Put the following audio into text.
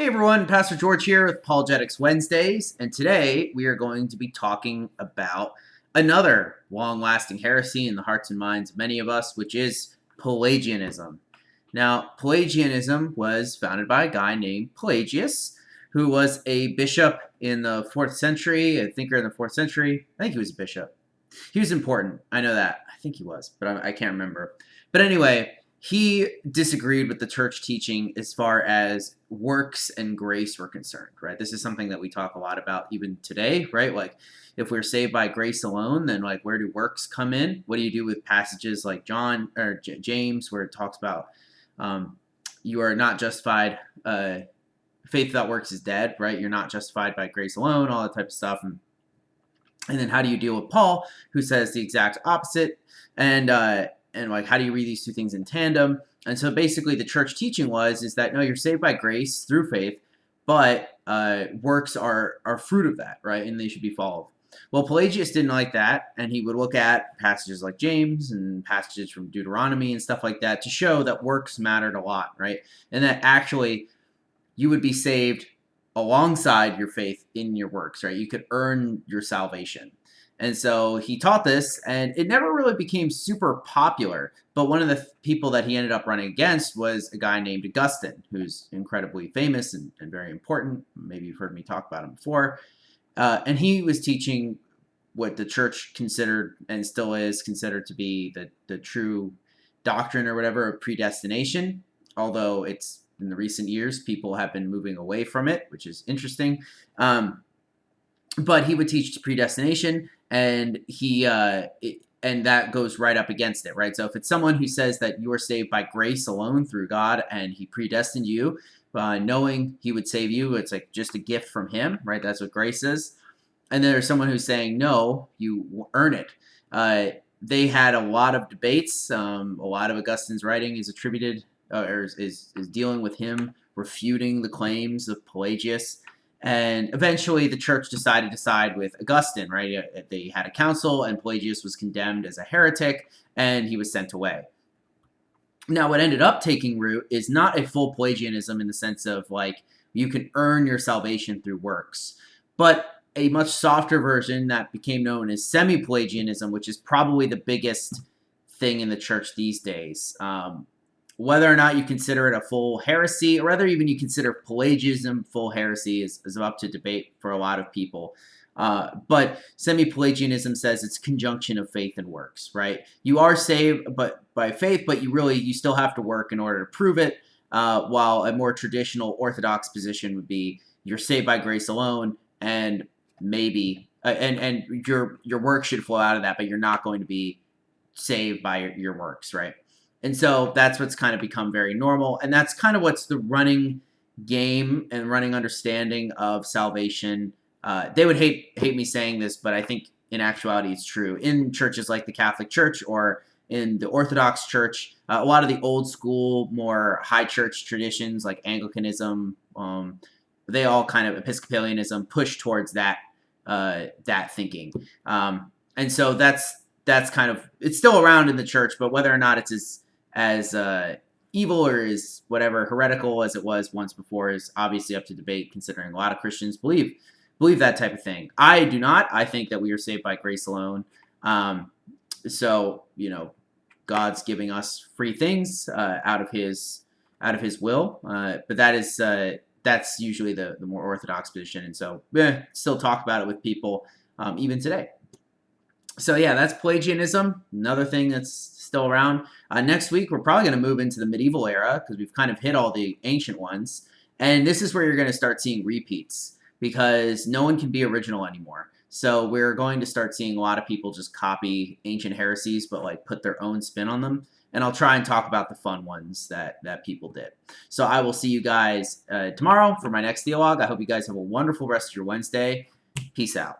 everyone, Pastor George here with Apologetics Wednesdays, and today we are going to be talking about another long-lasting heresy in the hearts and minds of many of us, which is Pelagianism. Now, Pelagianism was founded by a guy named Pelagius, who was a bishop in the 4th century, a thinker in the 4th century. I think he was a bishop. He was important. I know that. I think he was, but I can't remember. But anyway, he disagreed with the church teaching as far as works and grace were concerned, right? This is something that we talk a lot about even today, right? Like, if we're saved by grace alone, then like, where do works come in? What do you do with passages like John or James, where it talks about you are not justified, faith without works is dead, right? You're not justified by grace alone, all that type of stuff. And then how do you deal with Paul, who says the exact opposite? And like, how do you read these two things in tandem? And so basically the church teaching is that no, you're saved by grace through faith, but works are fruit of that, right? And they should be followed. Well, Pelagius didn't like that, and he would look at passages like James and passages from Deuteronomy and stuff like that to show that works mattered a lot, right? And that actually you would be saved alongside your faith in your works, right? You could earn your salvation. And so he taught this, and it never really became super popular. But one of the people that he ended up running against was a guy named Augustine, who's incredibly famous and very important. Maybe you've heard me talk about him before. And he was teaching what the church considered and still is considered to be the true doctrine or whatever of predestination, although it's in the recent years people have been moving away from it, which is interesting. But he would teach predestination, and and that goes right up against it, right? So if it's someone who says that you are saved by grace alone through God, and he predestined you, knowing he would save you, it's like just a gift from him, right? That's what grace is. And then there's someone who's saying, no, you earn it. They had a lot of debates. A lot of Augustine's writing is attributed, or is dealing with him refuting the claims of Pelagius. And eventually the church decided to side with Augustine, right? They had a council, and Pelagius was condemned as a heretic, and he was sent away. Now, what ended up taking root is not a full Pelagianism in the sense of like you can earn your salvation through works, but a much softer version that became known as semi-Pelagianism, which is probably the biggest thing in the church these days. Whether or not you consider it a full heresy, or whether even you consider Pelagianism full heresy is up to debate for a lot of people. But semi-Pelagianism says it's conjunction of faith and works, right? You are saved by faith, but you still have to work in order to prove it, while a more traditional Orthodox position would be you're saved by grace alone, and maybe and your work should flow out of that, but you're not going to be saved by your works, right? And so that's what's kind of become very normal. And that's kind of what's the running game and running understanding of salvation. They would hate me saying this, but I think in actuality it's true. In churches like the Catholic Church or in the Orthodox Church, a lot of the old school, more high church traditions like Anglicanism, they all kind of, Episcopalianism, push towards that thinking. And so that's kind of, it's still around in the church, but whether or not it's as evil or as whatever heretical as it was once before is obviously up to debate, considering a lot of Christians believe that type of thing. I do not. I think that we are saved by grace alone. So, God's giving us free things out of his will, but that's usually the more orthodox position. And so still talk about it with people even today. So yeah, that's Pelagianism, another thing that's still around. Next week, we're probably going to move into the medieval era because we've kind of hit all the ancient ones. And this is where you're going to start seeing repeats because no one can be original anymore. So we're going to start seeing a lot of people just copy ancient heresies, but like put their own spin on them. And I'll try and talk about the fun ones that people did. So I will see you guys tomorrow for my next Theolog. I hope you guys have a wonderful rest of your Wednesday. Peace out.